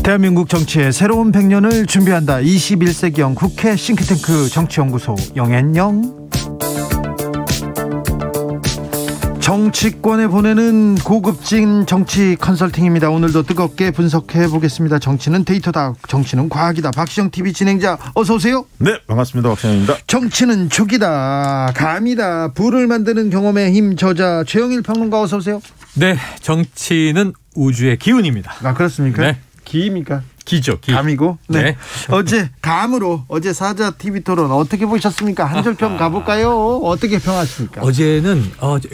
대한민국 정치의 새로운 100년을 준비한다. 21세기형 국회 싱크탱크 정치연구소 영앤영. 정치권에 보내는 고급진 정치 컨설팅입니다. 오늘도 뜨겁게 분석해 보겠습니다. 정치는 데이터다, 정치는 과학이다. 박시영 TV 진행자 어서 오세요. 네, 반갑습니다. 박시영입니다. 정치는 촉이다, 감이다, 불을 만드는 경험의 힘 저자 최영일 평론가 어서 오세요. 네, 정치는 우주의 기운입니다. 아, 그렇습니까? 네. 기입니까? 기죠, 기. 감이고. 네. 네. 어제 감으로 어제 사자 TV 토론 어떻게 보셨습니까? 한 줄 평 가볼까요? 어떻게 평하십니까? 어제는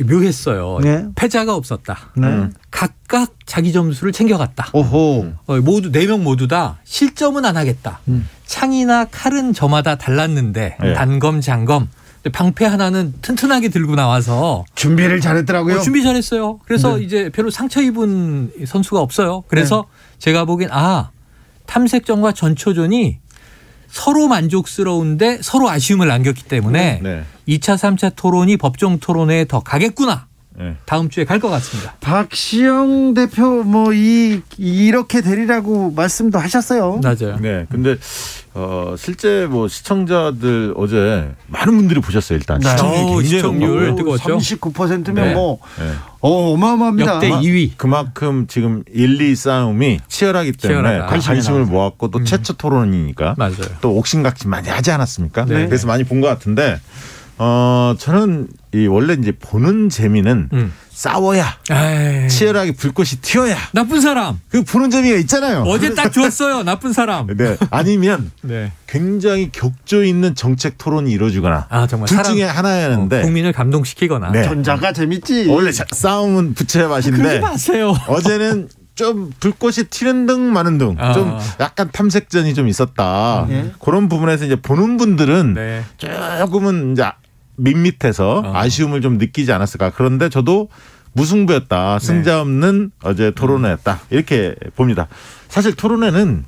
묘했어요. 네. 패자가 없었다. 네. 각각 자기 점수를 챙겨갔다. 오호. 모두 4명 모두 다 실점은 안 하겠다. 창이나 칼은 저마다 달랐는데 네. 단검, 장검. 방패 하나는 튼튼하게 들고 나와서 준비를 잘했더라고요. 준비 잘했어요. 그래서 네. 이제 별로 상처 입은 선수가 없어요. 그래서 제가 보기엔 탐색전과 전초전이 서로 만족스러운데 서로 아쉬움을 남겼기 때문에 네. 2차 3차 토론이 법정 토론회에 더 가겠구나. 네. 다음 주에 갈 것 같습니다. 박시영 대표 이렇게 되리라고 말씀도 하셨어요. 맞아요. 네. 근데 실제 시청자들 어제 많은 분들이 보셨어요. 일단 네. 시청률 뜨거웠죠. 39%면 네. 네. 어마어마합니다. 역대 2위. 그만큼 지금 1, 2 싸움이 치열하기 때문에 치열하다. 관심을 모았고 또 최초 토론이니까 맞아요. 또 옥신각신 많이 하지 않았습니까? 네. 그래서 많이 본 것 같은데 저는 원래 이제 보는 재미는 싸워야 에이, 치열하게 불꽃이 튀어야 나쁜 사람. 그 보는 재미가 있잖아요. 어제 딱 좋았어요. 나쁜 사람. 네. 아니면 네. 굉장히 격조 있는 정책 토론이 이루어지거나 정말 둘 중에 하나였는데 국민을 감동시키거나. 네. 전자가 재밌지. 원래 싸움은 부채의 그러지 맛인데 마세요. 어제는 좀 불꽃이 튀는 등 마는 등 좀 약간 탐색전이 좀 있었다. 네. 그런 부분에서 이제 보는 분들은 네. 조금은 이제 밋밋해서 아쉬움을 좀 느끼지 않았을까. 그런데 저도 무승부였다. 승자 없는 어제 토론회였다. 이렇게 봅니다. 사실 토론회는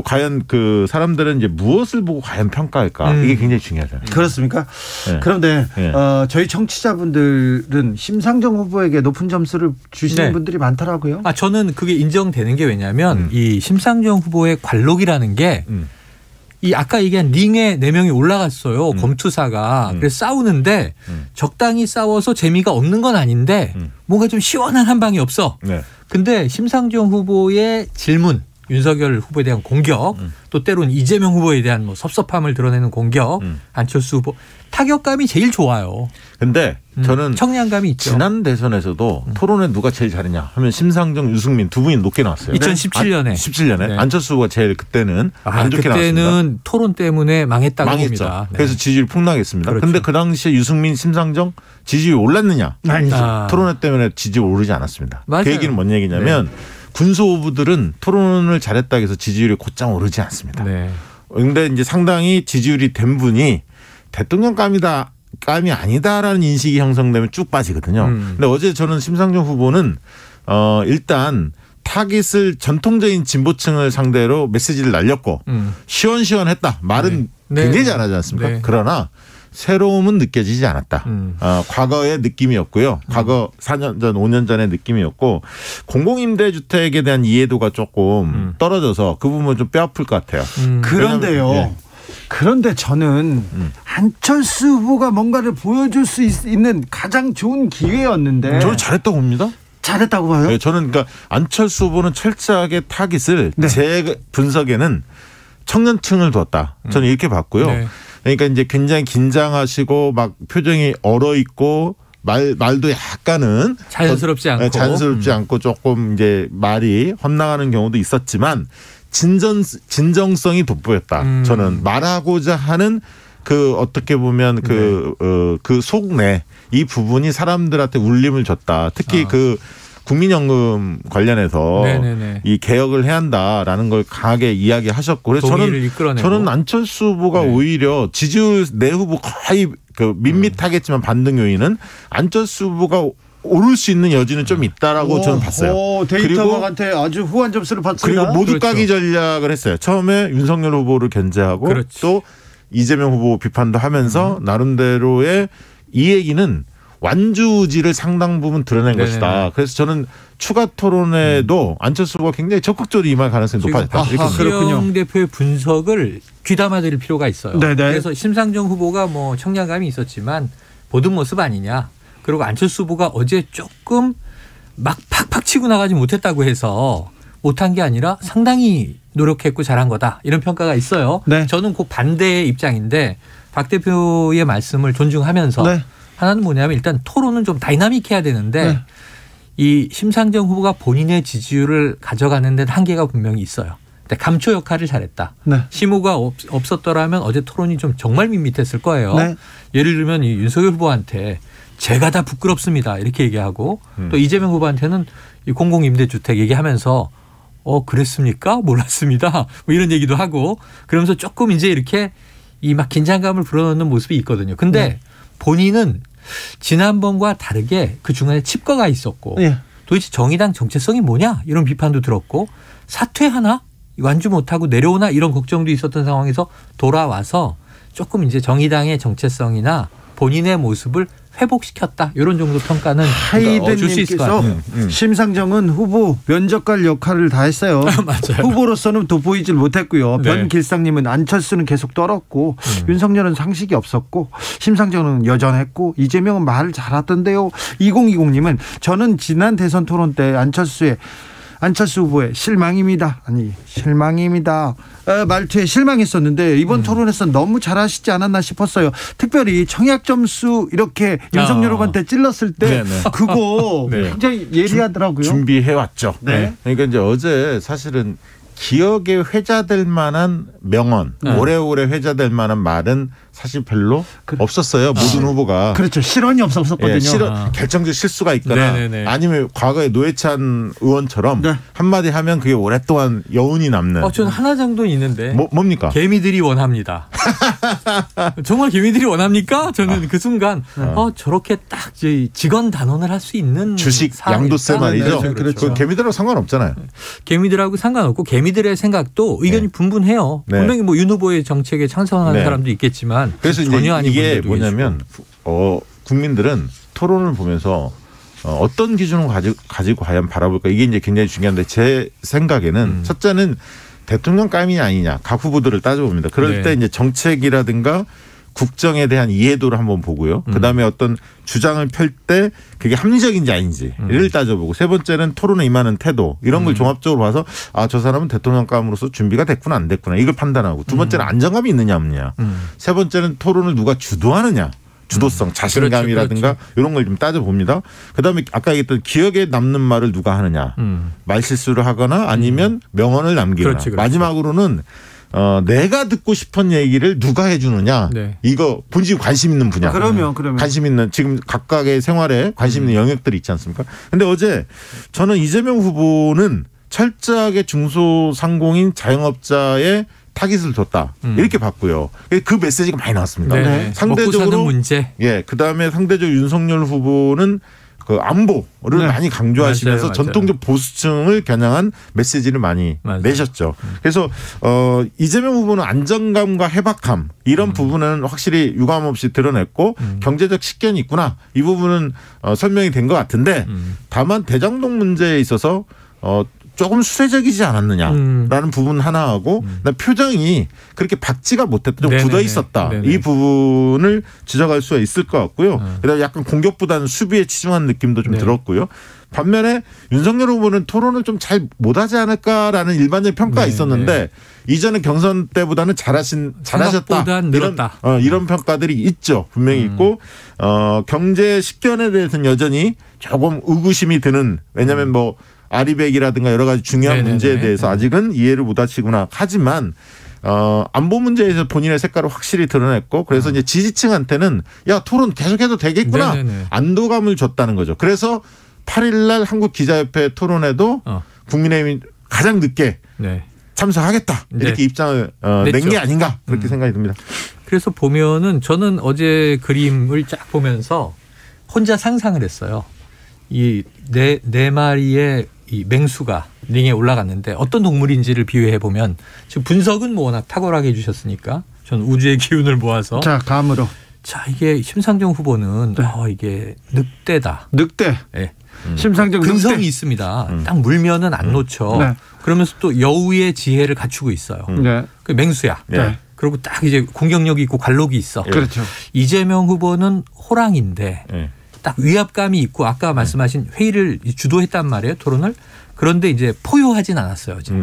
과연 그 사람들은 이제 무엇을 보고 과연 평가할까 이게 굉장히 중요하잖아요. 그렇습니까? 네. 그런데 네. 저희 청취자분들은 심상정 후보에게 높은 점수를 주시는 네. 분들이 많더라고요. 저는 그게 인정되는 게 왜냐하면 이 심상정 후보의 관록이라는 게 이 아까 얘기한 링에 4명이 올라갔어요. 검투사가. 그래서 싸우는데 적당히 싸워서 재미가 없는 건 아닌데 뭔가 좀 시원한 한 방이 없어. 네. 근데 심상정 후보의 질문, 윤석열 후보에 대한 공격, 또 때로는 이재명 후보에 대한 섭섭함을 드러내는 공격, 안철수 후보 타격감이 제일 좋아요. 근데 저는 청량감이 있죠. 지난 대선에서도 토론에 누가 제일 잘했냐 하면 심상정, 유승민 두 분이 높게 나왔어요. 2017년에. 17년에 네. 안철수 후보가 제일 그때는 안 좋게 나왔습니다. 그때는 토론 때문에 망했다고 망했죠. 봅니다. 네. 그래서 지지율이 폭락했습니다. 그렇죠. 그런데 그 당시에 유승민, 심상정 지지율이 올랐느냐? 아니죠. 토론회 때문에 지지율이 오르지 않았습니다. 맞아요. 그 얘기는 뭔 얘기냐면 군소 후보들은 토론을 잘했다 해서 지지율이 곧장 오르지 않습니다. 네. 그런데 이제 상당히 지지율이 된 분이 대통령감이다. 감이 아니다라는 인식이 형성되면 쭉 빠지거든요. 근데 어제 저는 심상정 후보는 일단 타깃을 전통적인 진보층을 상대로 메시지를 날렸고 시원시원했다. 말은 네. 굉장히 잘하지 않습니까? 네. 그러나 새로움은 느껴지지 않았다. 과거의 느낌이었고요. 과거 4년 전, 5년 전의 느낌이었고 공공임대주택에 대한 이해도가 조금 떨어져서 그 부분은 좀 뼈아플 것 같아요. 그런데요. 왜냐면, 그런데 저는 안철수 후보가 뭔가를 보여줄 수 있는 가장 좋은 기회였는데 저는 잘했다고 봅니다. 잘했다고 봐요? 네, 저는 그러니까 안철수 후보는 철저하게 타깃을 제 분석에는 청년층을 뒀다. 저는 이렇게 봤고요. 네. 그러니까 이제 굉장히 긴장하시고 막 표정이 얼어 있고 말도 약간은 자연스럽지 않고 자연스럽지 않고 조금 이제 말이 헛나가는 경우도 있었지만 진정성이 돋보였다. 저는 말하고자 하는 그 어떻게 보면 그 속내 이 부분이 사람들한테 울림을 줬다. 특히 그 국민연금 관련해서 네네네. 이 개혁을 해야 한다라는 걸 강하게 이야기하셨고 그래서 저는 안철수 후보가 오히려 지지율 내 후보 거의 그 밋밋하겠지만 반등 요인은 안철수 후보가 오를 수 있는 여지는 좀 있다라고 저는 봤어요. 데이터박한테 아주 후한 점수를 받습니다. 그리고 모두 까기 전략을 했어요. 처음에 윤석열 후보를 견제하고 또 이재명 후보 비판도 하면서 나름대로의 이 얘기는 완주지를 상당 부분 드러낸 네네네. 것이다. 그래서 저는 추가 토론에도 안철수 후보가 굉장히 적극적으로 임할 가능성이 높아졌다. 이시영 대표의 분석을 귀담아드릴 필요가 있어요. 네네. 그래서 심상정 후보가 뭐 청량감이 있었지만 보던 모습 아니냐. 그리고 안철수 후보가 어제 조금 막 팍팍 치고 나가지 못했다고 해서 못한 게 아니라 상당히 노력했고 잘한 거다. 이런 평가가 있어요. 네. 저는 그 반대의 입장인데 박 대표의 말씀을 존중하면서 네. 하나는 뭐냐면 일단 토론은 좀 다이나믹해야 되는데 네. 이 심상정 후보가 본인의 지지율을 가져가는 데는 한계가 분명히 있어요. 근데 감초 역할을 잘했다. 네. 심호가 없었더라면 어제 토론이 좀 정말 밋밋했을 거예요. 네. 예를 들면 이 윤석열 후보한테 제가 다 부끄럽습니다. 이렇게 얘기하고 또 이재명 후보한테는 이 공공임대주택 얘기하면서 그랬습니까? 몰랐습니다. 뭐 이런 얘기도 하고 그러면서 조금 이제 이렇게 이 막 긴장감을 불어넣는 모습이 있거든요. 근데 네. 본인은 지난번과 다르게 그 중간에 칩거가 있었고 예. 도대체 정의당 정체성이 뭐냐 이런 비판도 들었고 사퇴하나 완주 못하고 내려오나 이런 걱정도 있었던 상황에서 돌아와서 조금 이제 정의당의 정체성이나 본인의 모습을 회복시켰다. 이런 정도 평가는 줄 수 있을 것 하이든님께서 같아요. 심상정은 후보 면접갈 역할을 다 했어요. 맞아요. 후보로서는 돋보이질 못했고요. 네. 변길상님은 안철수는 계속 떨었고 윤석열은 상식이 없었고 심상정은 여전했고 이재명은 말을 잘하던데요. 2020님은 저는 지난 대선 토론 때 안철수 후보의 실망입니다. 말투에 실망했었는데 이번 토론에서 너무 잘하시지 않았나 싶었어요. 특별히 청약 점수 이렇게 윤석열 후보한테 찔렀을 때 네네. 그거 네. 굉장히 예리하더라고요. 준비해왔죠. 네. 그러니까 이제 어제 사실은 기억에 회자될 만한 명언, 오래오래 회자될 만한 말은 사실 별로 없었어요. 모든 후보가. 그렇죠. 실언이 없었거든요. 결정적 실수가 있거나 네네네. 아니면 과거에 노회찬 의원처럼 네. 한마디 하면 그게 오랫동안 여운이 남는. 저는 하나 정도 있는데 뭡니까? 개미들이 원합니다. 정말 개미들이 원합니까? 저는 그 순간 저렇게 딱 직원 단언을 할 수 있는 주식 사람이 양도세 있다. 말이죠. 네, 그렇죠. 그 개미들하고 상관없잖아요. 개미들하고 상관없고 개미들의 생각도 의견이 분분해요. 네. 분명히 뭐 윤 후보의 정책에 찬성하는 네. 사람도 있겠지만 그래서 전혀 이제 아닌 이게 분들도 뭐냐면 국민들은 토론을 보면서 어떤 기준을 가지고 과연 바라볼까 이게 이제 굉장히 중요한데 제 생각에는 첫째는 대통령 까임이 아니냐 각 후보들을 따져봅니다. 그럴 네. 때 이제 정책이라든가 국정에 대한 이해도를 한번 보고요. 그다음에 어떤 주장을 펼 때 그게 합리적인지 아닌지를 따져보고 세 번째는 토론에 임하는 태도 이런 걸 종합적으로 봐서 저 사람은 대통령감으로서 준비가 됐구나 안 됐구나 이걸 판단하고 두 번째는 안정감이 있느냐 없느냐 세 번째는 토론을 누가 주도하느냐 주도성 자신감이라든가 그렇죠. 이런 걸 좀 따져봅니다. 그다음에 아까 얘기했던 기억에 남는 말을 누가 하느냐 말실수를 하거나 아니면 명언을 남기거나 그렇지. 마지막으로는 내가 듣고 싶은 얘기를 누가 해주느냐. 네. 이거 본질 관심 있는 분야. 그러면 관심 있는 지금 각각의 생활에 관심 있는 영역들이 있지 않습니까? 근데 어제 저는 이재명 후보는 철저하게 중소상공인 자영업자의 타깃을 줬다. 이렇게 봤고요. 그 메시지가 많이 나왔습니다. 네. 먹고 사는 문제. 예, 그다음에 상대적으로 윤석열 후보는 그 안보를 많이 강조하시면서 맞아요. 전통적 보수층을 겨냥한 메시지를 많이 내셨죠. 그래서 이재명 후보는 안정감과 해박함 이런 부분은 확실히 유감없이 드러냈고 경제적 식견이 있구나 이 부분은 설명이 된 것 같은데 다만 대장동 문제에 있어서 조금 수세적이지 않았느냐라는 부분 하나하고 표정이 그렇게 밝지가 못했다. 좀 굳어 있었다. 네네. 이 부분을 지적할 수가 있을 것 같고요. 그다음에 약간 공격보다는 수비에 치중한 느낌도 좀 들었고요. 반면에 윤석열 후보는 토론을 좀 잘 못하지 않을까라는 일반적인 평가가 있었는데 이전에 경선 때보다는 잘하셨다. 이런 평가들이 있죠. 분명히 있고 경제 식견에 대해서는 여전히 조금 의구심이 드는 왜냐하면 뭐 아리백이라든가 여러 가지 중요한 문제에 대해서 아직은 이해를 못하시구나. 하지만 안보 문제에서 본인의 색깔을 확실히 드러냈고 그래서 이제 지지층한테는 야 토론 계속해도 되겠구나. 안도감을 줬다는 거죠. 그래서 8일 날 한국기자협회 토론에도 국민의힘이 가장 늦게 참석하겠다. 이렇게 입장을 낸 게 아닌가 그렇게 생각이 듭니다. 그래서 보면은 저는 어제 그림을 쫙 보면서 혼자 상상을 했어요. 이 네 마리의 이 맹수가 링에 올라갔는데 어떤 동물인지를 비유해 보면 지금 분석은 뭐 워낙 탁월하게 해주셨으니까 저는 우주의 기운을 모아서 자 감으로 자, 이게 심상정 후보는 네. 이게 늑대다. 늑대. 네. 심상정 근성이 늑대. 있습니다. 딱 물면은 안 놓쳐. 네. 그러면서 또 여우의 지혜를 갖추고 있어요. 네. 그 맹수야. 네. 그리고 딱 이제 공격력이 있고 관록이 있어. 그렇죠. 이재명 후보는 호랑인데 예. 딱 위압감이 있고 아까 말씀하신 회의를 주도했단 말이에요. 토론을. 그런데 이제 포효하진 않았어요. 어제.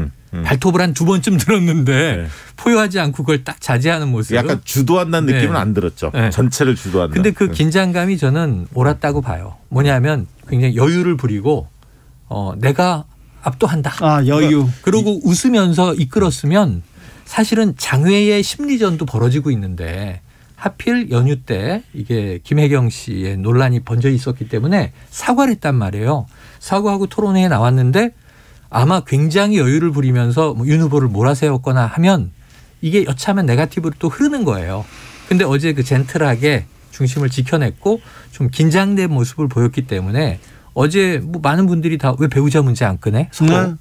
발톱을 한 2번쯤 들었는데 네. 포효하지 않고 그걸 딱 자제하는 모습. 약간 주도한다는 느낌은 네. 안 들었죠. 네. 전체를 주도한다. 근데 그 긴장감이 저는 옳았다고 봐요. 뭐냐면 굉장히 여유를 부리고 내가 압도한다. 아, 여유. 그리고 웃으면서 이끌었으면 사실은 장외의 심리전도 벌어지고 있는데 하필 연휴 때 이게 김혜경 씨의 논란이 번져 있었기 때문에 사과를 했단 말이에요. 사과하고 토론회에 나왔는데 아마 굉장히 여유를 부리면서 윤 후보를 몰아세웠거나 하면 이게 여차하면 네거티브로 또 흐르는 거예요. 근데 어제 그 젠틀하게 중심을 지켜냈고 좀 긴장된 모습을 보였기 때문에 어제 뭐 많은 분들이 다 왜 배우자 문제 안 꺼내? 서로. 네.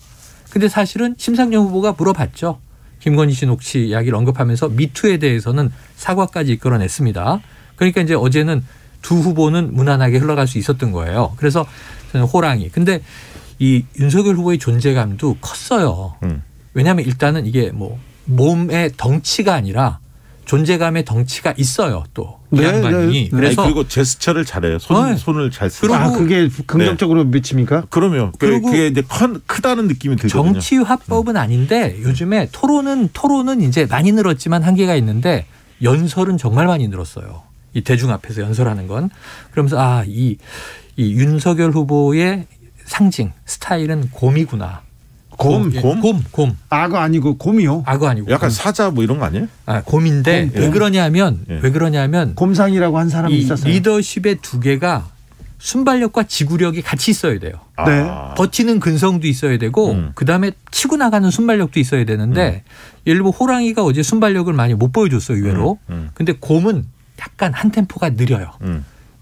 근데 사실은 심상정 후보가 물어봤죠. 김건희 씨 녹취 이야기를 언급하면서 미투에 대해서는 사과까지 이끌어냈습니다. 그러니까 이제 어제는 두 후보는 무난하게 흘러갈 수 있었던 거예요. 그래서 저는 호랑이. 근데 이 윤석열 후보의 존재감도 컸어요. 왜냐하면 일단은 이게 뭐 몸의 덩치가 아니라 존재감의 덩치가 있어요. 또 그 네, 양반이. 네. 그래서 그리고 제스처를 잘해요. 손을 잘 쓰고. 그리고 그게 긍정적으로 미칩니까? 그러면 그리고 그게 이제 크다는 느낌이 들거든요. 정치 화법은 아닌데 요즘에 토론은 이제 많이 늘었지만 한계가 있는데 연설은 정말 많이 늘었어요. 이 대중 앞에서 연설하는 건. 그러면서 이 윤석열 후보의 상징 스타일은 곰이구나. 곰? 곰. 악어 아니고 곰이요. 악어 아니고. 약간 사자 뭐 이런 거 아니에요? 곰인데 곰. 왜 그러냐면 곰상이라고 한 사람이 이 있었어요. 리더십의 두 개가 순발력과 지구력이 같이 있어야 돼요. 네. 버티는 근성도 있어야 되고 그다음에 치고 나가는 순발력도 있어야 되는데 예를 들어 호랑이가 어제 순발력을 많이 못 보여줬어요. 의외로. 근데 곰은 약간 한 템포가 느려요.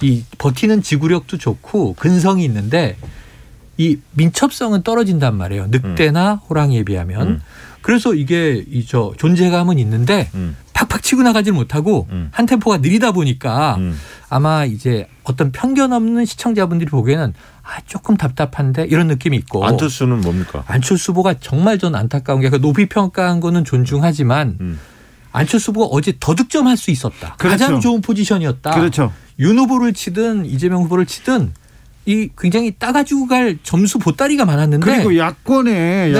이 버티는 지구력도 좋고 근성이 있는데 이 민첩성은 떨어진단 말이에요. 늑대나 호랑이에 비하면. 그래서 이게 존재감은 있는데 팍팍 치고 나가질 못하고 한 템포가 느리다 보니까 아마 이제 어떤 편견 없는 시청자분들이 보기에는 조금 답답한데 이런 느낌이 있고. 안철수는 뭡니까? 안철수 후보가 정말 전 안타까운 게 높이 평가한 거는 존중하지만 안철수 후보가 어제 더 득점할 수 있었다. 그렇죠. 가장 좋은 포지션이었다. 그렇죠. 윤 후보를 치든 이재명 후보를 치든 이 굉장히 따가지고 갈 점수 보따리가 많았는데 그리고 야권의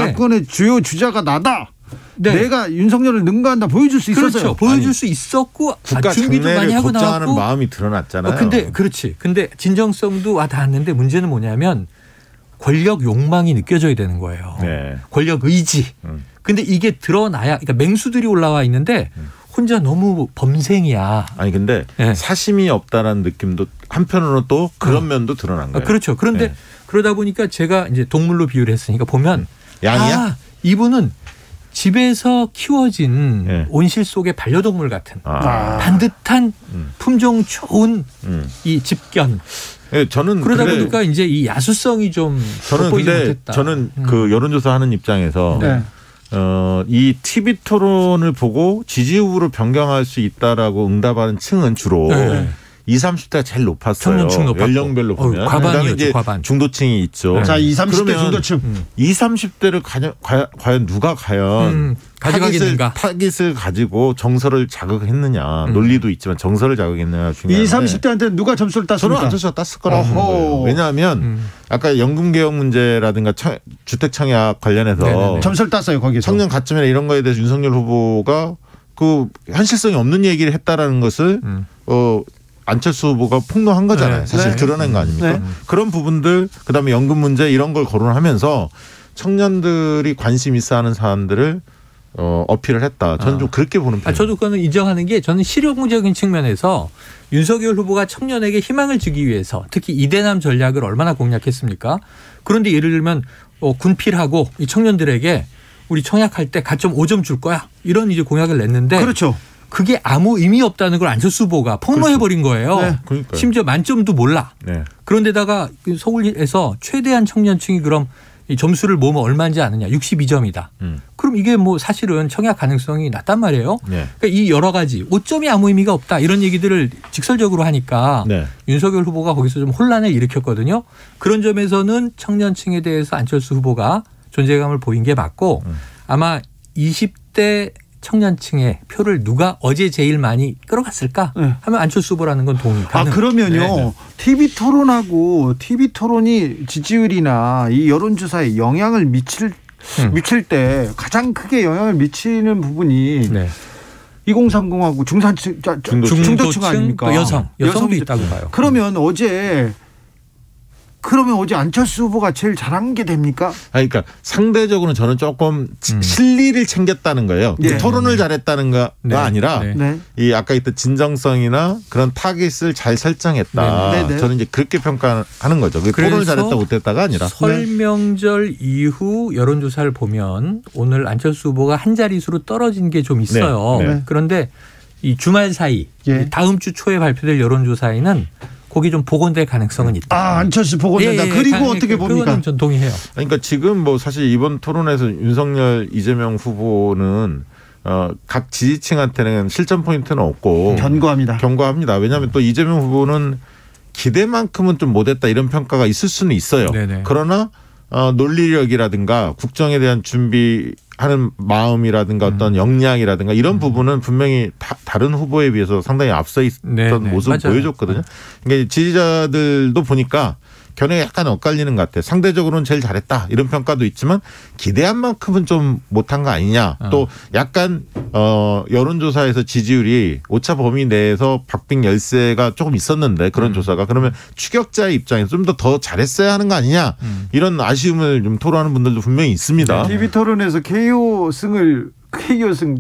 주요 주자가 나다. 네. 내가 윤석열을 능가한다 보여줄 수 있었어요. 그렇죠. 보여줄 수 있었고 국가 준비도 많이 장래를 하고 걱정하는 나왔고. 마음이 드러났잖아요. 근데 진정성도 와닿았는데 문제는 뭐냐면 권력 욕망이 느껴져야 되는 거예요. 네. 권력 의지. 근데 이게 드러나야 그러니까 맹수들이 올라와 있는데 혼자 너무 범생이야. 아니 근데 네. 사심이 없다라는 느낌도 한편으로 또 그런 면도 드러난 거예요. 그렇죠. 그런데 네. 그러다 보니까 제가 이제 동물로 비유를 했으니까 보면 양이야? 이분은 집에서 키워진 네. 온실 속의 반려동물 같은 반듯한 품종 좋은 이 집견. 네, 저는 그러다 보니까 이제 이 야수성이 좀 돋보이지 못했다. 저는 그 여론조사하는 입장에서 네. 이 TV 토론을 보고 지지 후보로 변경할 수 있다라고 응답하는 층은 주로 네. 20, 30대가 제일 높았어요. 청년층 높았고. 연령별로 보면. 과반이었죠, 그다음에 이제 과반. 중도층이 있죠. 자, 20, 30대 그러면 중도층. 20, 30대를 과연 누가 가져가겠는가. 타깃을 가지고 정서를 자극했느냐. 논리도 있지만 정서를 자극했느냐 중요한데. 20, 30대한테 누가 점수를 땄습니까? 저는 안철수가 땄을 거라고 보는 거예요. 왜냐하면 아까 연금개혁 문제라든가 주택청약 관련해서 네네네. 점수를 땄어요 거기서. 청년 가점이나 이런 거에 대해서 윤석열 후보가 그 현실성이 없는 얘기를 했다라는 것을 안철수 후보가 폭로한 거잖아요. 네. 사실 네. 드러낸 거 아닙니까? 네. 그런 부분들 그다음에 연금 문제 이런 걸 거론하면서 청년들이 관심 있어하는 사안들을 어필을 했다. 저는 좀 그렇게 보는 편이에요. 저도 그거는 인정하는 게 저는 실용적인 측면에서 윤석열 후보가 청년에게 희망을 주기 위해서 특히 이대남 전략을 얼마나 공략했습니까? 그런데 예를 들면 군필하고 이 청년들에게 우리 청약할 때 가점 5점 줄 거야. 이런 이제 공약을 냈는데 그렇죠. 그게 아무 의미 없다는 걸 안철수 후보가 폭로해버린 거예요. 네. 그러니까요. 심지어 만점도 몰라. 네. 그런데다가 서울에서 최대한 청년층이 그럼 이 점수를 모으면 얼마인지 아느냐. 62점이다. 그럼 이게 뭐 사실은 청약 가능성이 낮단 말이에요. 네. 그러니까 이 여러 가지 5점이 아무 의미가 없다. 이런 얘기들을 직설적으로 하니까 네. 윤석열 후보가 거기서 좀 혼란을 일으켰거든요. 그런 점에서는 청년층에 대해서 안철수 후보가 존재감을 보인 게 맞고 아마 20대 청년층의 표를 누가 어제 제일 많이 끌어갔을까 하면 안철수 후보라는 건 동의 가능. 그러면요. 네. TV 토론하고 TV 토론이 지지율이나 이 여론조사에 영향을 미칠 때 가장 크게 영향을 미치는 부분이 네. 2030하고 중산층, 중도층 아닙니까? 또 여성도 있다고 봐요. 그러면 어제 안철수 후보가 제일 잘한 게 됩니까? 그러니까 상대적으로는 저는 조금 실리를 챙겼다는 거예요. 네. 토론을 잘했다는 거가 네. 아니라 네. 이 아까 했던 진정성이나 그런 타깃을 잘 설정했다. 네. 네. 저는 이제 그렇게 평가하는 거죠. 토론을 잘했다 못했다가 아니라. 설 명절 이후 여론조사를 보면 오늘 안철수 후보가 한 자릿수로 떨어진 게 좀 있어요. 네. 네. 그런데 이 주말 사이 다음 주 초에 발표될 여론조사에는 거기 좀 복원될 가능성은 있다. 안철수 복원된다. 그리고 어떻게 봅니까? 그거는 전 동의해요. 그러니까 지금 뭐 사실 이번 토론에서 윤석열, 이재명 후보는 각 지지층한테는 실전 포인트는 없고 견고합니다. 왜냐하면 또 이재명 후보는 기대만큼은 좀 못했다 이런 평가가 있을 수는 있어요. 네네. 그러나 논리력이라든가 국정에 대한 준비하는 마음이라든가 어떤 역량이라든가 이런 부분은 분명히 다른 후보에 비해서 상당히 앞서 있던 모습을 맞아요. 보여줬거든요. 그러니까 지지자들도 보니까 견해가 약간 엇갈리는 것 같아요. 상대적으로는 제일 잘했다 이런 평가도 있지만 기대한 만큼은 좀 못한 거 아니냐. 또 약간 여론조사에서 지지율이 오차 범위 내에서 박빙 열세가 조금 있었는데 그런 조사가 그러면 추격자의 입장에서 좀 더 잘했어야 하는 거 아니냐. 이런 아쉬움을 좀 토로하는 분들도 분명히 있습니다. TV 토론에서 KO승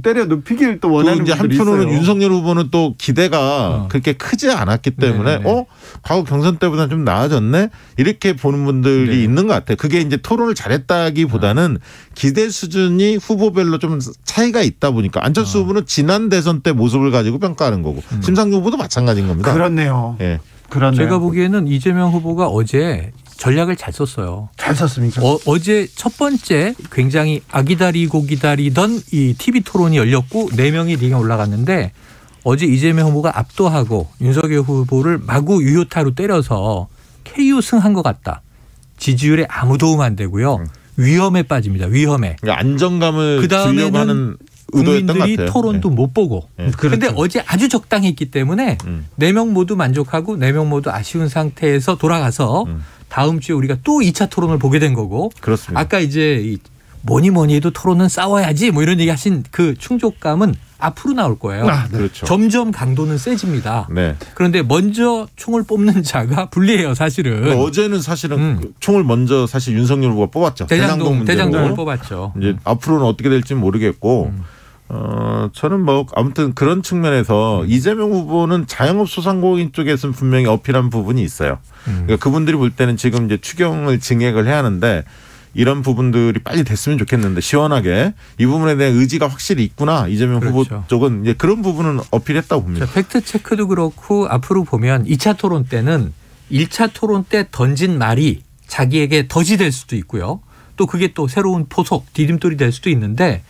때려 눕히기를 또 원하는 이제 분들이 한편으로는 있어요. 윤석열 후보는 또 기대가 그렇게 크지 않았기 때문에 과거 경선 때보다 좀 나아졌네 이렇게 보는 분들이 있는 것 같아요. 그게 이제 토론을 잘했다기보다는 기대 수준이 후보별로 좀 차이가 있다 보니까 안철수 후보는 지난 대선 때 모습을 가지고 평가하는 거고 심상정 후보도 마찬가지인 겁니다. 그렇네요. 예. 그렇네요. 제가 보기에는 이재명 후보가 어제 전략을 잘 썼어요. 잘 썼습니까? 어제 첫 번째 굉장히 아기다리고 기다리던 이 TV 토론이 열렸고 4명이 링에 올라갔는데 어제 이재명 후보가 압도하고 윤석열 후보를 마구 유효타로 때려서 KO 승한 것 같다. 지지율에 아무 도움 안 되고요. 위험에 빠집니다. 위험에. 그러니까 안정감을 그다음에는 주려고 하는 의도였던 것 국민들이 같아요. 토론도 못 보고. 그런데 어제 아주 적당했기 때문에 4명 모두 만족하고 4명 모두 아쉬운 상태에서 돌아가서 다음 주에 우리가 또 2차 토론을 보게 된 거고. 그렇습니다. 아까 이제 뭐니 해도 토론은 싸워야지 뭐 이런 얘기 하신 그 충족감은 앞으로 나올 거예요. 그렇죠. 점점 강도는 세집니다. 네. 그런데 먼저 총을 뽑는 자가 불리해요, 사실은. 어제는 사실은 총을 먼저 사실 윤석열 후보가 뽑았죠. 대장동을 뽑았죠. 이제 앞으로는 어떻게 될지 모르겠고 저는 뭐 아무튼 그런 측면에서 이재명 후보는 자영업 소상공인 쪽에서는 분명히 어필한 부분이 있어요. 그러니까 그분들이 볼 때는 지금 이제 추경을 증액을 해야 하는데 이런 부분들이 빨리 됐으면 좋겠는데 시원하게 이 부분에 대한 의지가 확실히 있구나. 이재명 후보 쪽은 이제 그런 부분은 어필했다고 봅니다. 팩트 체크도 그렇고 앞으로 보면 2차 토론 때는 1차 토론 때 던진 말이 자기에게 덫이 될 수도 있고요. 또 그게 또 새로운 포석, 디딤돌이 될 수도 있는데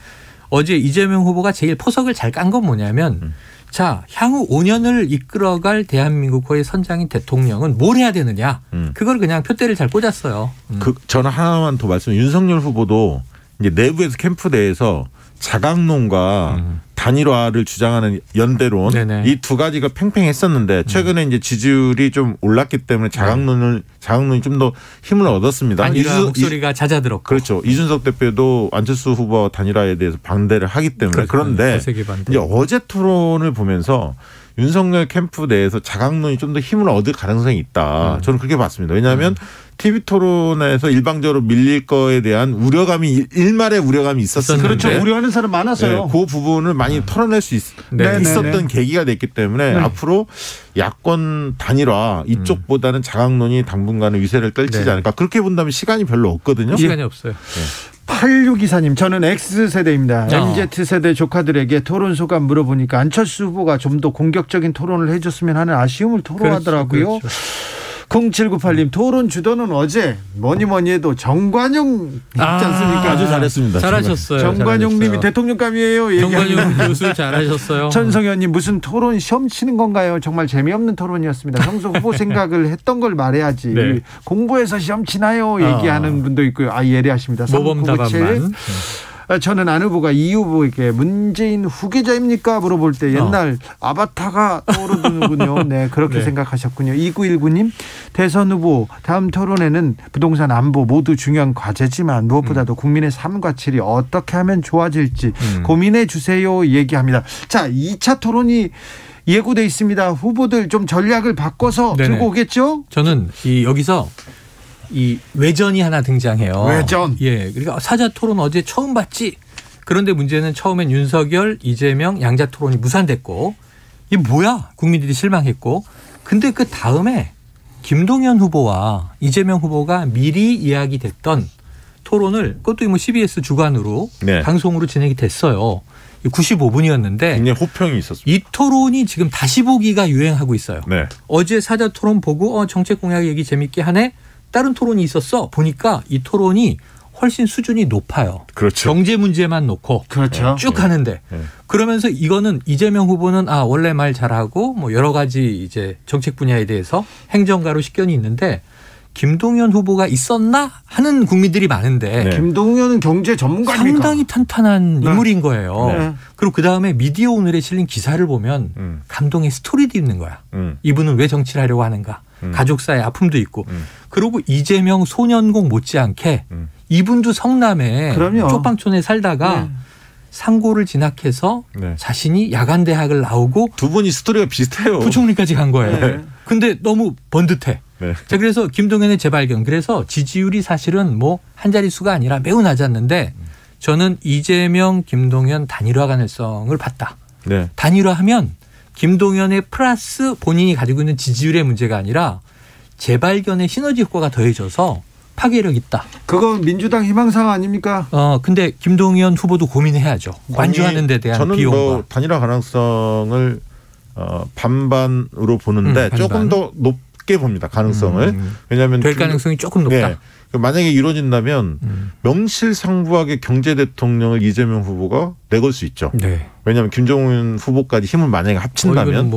어제 이재명 후보가 제일 포석을 잘 깐 건 뭐냐면 자, 향후 5년을 이끌어갈 대한민국의 선장인 대통령은 뭘 해야 되느냐. 그걸 그냥 표대를 잘 꽂았어요. 저는 하나만 더 말씀드리면 윤석열 후보도 이제 내부에서 캠프 내에서 자강론과 단일화를 주장하는 연대론 이 두 가지가 팽팽했었는데 최근에 이제 지지율이 좀 올랐기 때문에 자강론이 좀 더 힘을 얻었습니다. 단일화 목소리가 잦아들었고. 그렇죠. 이준석 대표도 안철수 후보와 단일화에 대해서 반대를 하기 때문에 그런데 이제 어제 토론을 보면서 윤석열 캠프 내에서 자강론이 좀 더 힘을 얻을 가능성이 있다. 저는 그렇게 봤습니다. 왜냐하면 TV 토론에서 일방적으로 밀릴 거에 대한 우려감이 일말의 우려감이 있었는데 그렇죠. 우려하는 사람 많았어요. 네, 그 부분을 많이 털어낼 수 있었던 계기가 됐기 때문에 앞으로 야권 단일화 이쪽보다는 자강론이 당분간은 위세를 떨치지 않을까. 그렇게 본다면 시간이 별로 없거든요. 시간이 없어요. 네. 8624님 저는 X세대입니다. MZ세대 조카들에게 토론 소감 물어보니까 안철수 후보가 좀 더 공격적인 토론을 해줬으면 하는 아쉬움을 토로하더라고요. 그렇죠. 0798님 토론 주도는 어제 뭐니 해도 정관용 있지 않습니까? 아주 잘했습니다. 잘하셨어요. 정관용님이 대통령감이에요. 정관용 교수 잘하셨어요. 천성현님 무슨 토론 시험 치는 건가요? 정말 재미없는 토론이었습니다. 평소 후보 생각을 했던 걸 말해야지. 네. 공부해서 시험 치나요? 얘기하는 분도 있고요. 예리하십니다. 모범 답안만. 저는 안 후보가 이 후보에게 문재인 후계자입니까? 물어볼 때 옛날 아바타가 떠오르는군요. 네, 그렇게 생각하셨군요. 2919님, 대선 후보 다음 토론에는 부동산 안보 모두 중요한 과제지만 무엇보다도 국민의 삶과 질이 어떻게 하면 좋아질지 고민해 주세요 얘기합니다. 자, 2차 토론이 예고돼 있습니다. 후보들 좀 전략을 바꿔서 들고 오겠죠? 저는 여기서 이 외전이 하나 등장해요. 외전. 예, 그러니까 사자 토론 어제 처음 봤지. 그런데 문제는 처음엔 윤석열, 이재명 양자 토론이 무산됐고 이게 뭐야? 국민들이 실망했고. 근데 그 다음에 김동연 후보와 이재명 후보가 미리 이야기됐던 토론을 그것도 뭐 CBS 주간으로 방송으로 진행이 됐어요. 95분이었는데 굉장히 호평이 있었습니다. 이 토론이 지금 다시 보기가 유행하고 있어요. 네. 어제 사자 토론 보고 정책 공약 얘기 재밌게 하네. 다른 토론이 있었어. 보니까 이 토론이 훨씬 수준이 높아요. 그렇죠. 경제 문제만 놓고 그렇죠. 쭉 하는데 그러면서 이거는 이재명 후보는 원래 말 잘하고 뭐 여러 가지 이제 정책 분야에 대해서 행정가로 식견이 있는데 김동연 후보가 있었나 하는 국민들이 많은데 김동연은 경제 전문가입니까? 상당히 탄탄한 인물인 거예요. 그리고 그다음에 미디어 오늘에 실린 기사를 보면 감동의 스토리도 있는 거야. 이분은 왜 정치를 하려고 하는가. 가족사의 아픔도 있고. 그리고 이재명 소년공 못지않게 이분도 성남에 쪽방촌에 살다가 상고를 진학해서 자신이 야간대학을 나오고 두 분이 스토리가 비슷해요. 부총리까지 간 거예요. 근데 너무 번듯해. 자, 그래서 김동연의 재발견. 그래서 지지율이 사실은 뭐 한 자릿수가 아니라 매우 낮았는데 저는 이재명, 김동연 단일화 가능성을 봤다. 단일화하면 김동연의 플러스 본인이 가지고 있는 지지율의 문제가 아니라 재발견의 시너지 효과가 더해져서 파괴력 있다. 그건 민주당 희망사항 아닙니까? 근데 김동연 후보도 고민해야죠. 완주하는 데 대한 저는 비용과. 뭐 단일화 가능성을 반반으로 보는데 조금 더 높게 봅니다. 가능성을. 왜냐하면 될 가능성이 조금 높다. 만약에 이루어진다면 명실상부하게 경제 대통령을 이재명 후보가 내걸 수 있죠. 왜냐하면 김종인 후보까지 힘을 만약에 합친다면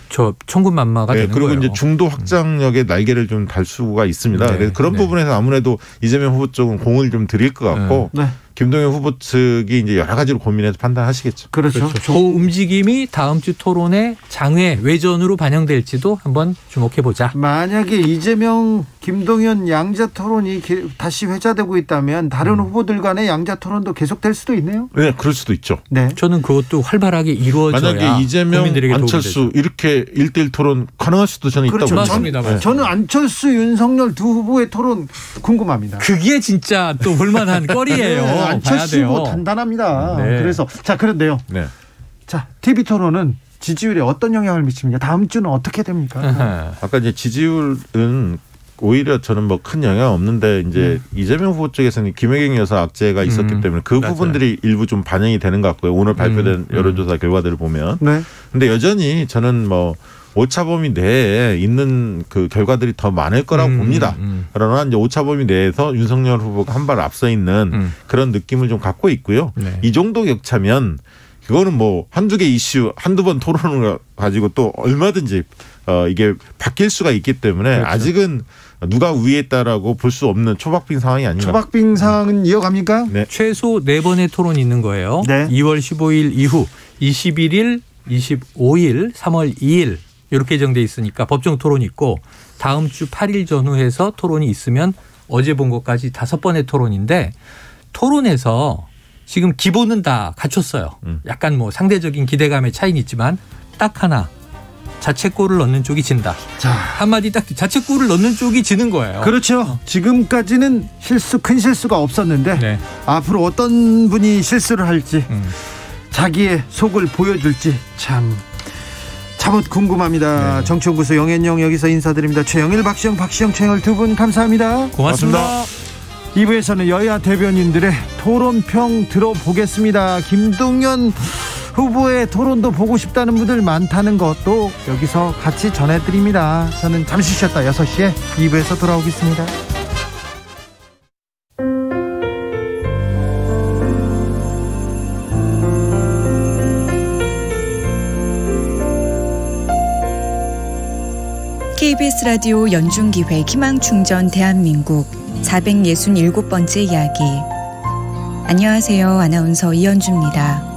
저 천군만마가 되는 그리고 거예요. 이제 중도 확장력의 날개를 좀 달 수가 있습니다. 그래서 그런 부분에서 아무래도 이재명 후보 쪽은 공을 좀 드릴 것 같고 김동연 후보 측이 이제 여러 가지로 고민해서 판단하시겠죠. 그렇죠. 그 움직임이 다음 주 토론의 장외 외전으로 반영될지도 한번 주목해 보자. 만약에 이재명, 김동연 양자 토론이 다시 회자되고 있다면 다른 후보들 간의 양자 토론도 계속될 수도 있네요. 네, 그럴 수도 있죠. 저는 그것도 활발하게 이루어져야. 만약에 이재명, 안철수 이렇게 1대1 토론 가능할 수도 저는 있다고 봅니다. 맞습니다. 저는 안철수, 윤석열 두 후보의 토론 궁금합니다. 그게 진짜 또 볼만한 거리예요. 안철수 후보 단단합니다. 그래서 그런데요. 자, TV 토론은 지지율에 어떤 영향을 미칩니까? 다음 주는 어떻게 됩니까? 아까 이제 지지율은 오히려 저는 뭐 큰 영향 없는데 이제 이재명 후보 쪽에서는 김혜경 여사 악재가 있었기 때문에 그 부분들이 일부 좀 반영이 되는 것 같고요. 오늘 발표된 여론조사 결과들을 보면. 근데 여전히 저는 뭐 오차범위 내에 있는 그 결과들이 더 많을 거라고 봅니다. 그러나 이제 오차범위 내에서 윤석열 후보가 한 발 앞서 있는 그런 느낌을 좀 갖고 있고요. 이 정도 격차면 그거는 뭐 한두 개 이슈 한두 번 토론을 가지고 또 얼마든지 이게 바뀔 수가 있기 때문에 아직은 누가 위에 있다라고 볼 수 없는 초박빙 상황이 아닌가. 초박빙 상황은 이어갑니까? 최소 4번의 토론이 있는 거예요. 2월 15일 이후 21일, 25일, 3월 2일 이렇게 예정돼 있으니까 법정 토론이 있고 다음 주 8일 전후해서 토론이 있으면 어제 본 것까지 5번의 토론인데 토론에서 지금 기본은 다 갖췄어요. 약간 뭐 상대적인 기대감의 차이는 있지만 딱 하나. 자책골을 넣는 쪽이 진다. 자, 한마디 딱 자책골을 넣는 쪽이 지는 거예요. 그렇죠. 지금까지는 큰 실수가 없었는데 앞으로 어떤 분이 실수를 할지 자기의 속을 보여줄지 참옷 궁금합니다. 정치연구소 영앤영 여기서 인사드립니다. 최영일, 박시영, 최영일 두 분 감사합니다. 고맙습니다. 2부에서는 여야 대변인들의 토론평 들어보겠습니다. 김동연 후보의 토론도 보고 싶다는 분들 많다는 것도 여기서 같이 전해드립니다. 저는 잠시 쉬었다 6시에 2부에서 돌아오겠습니다. KBS 라디오 연중기획 희망충전 대한민국 467번째 이야기. 안녕하세요. 아나운서 이현주입니다.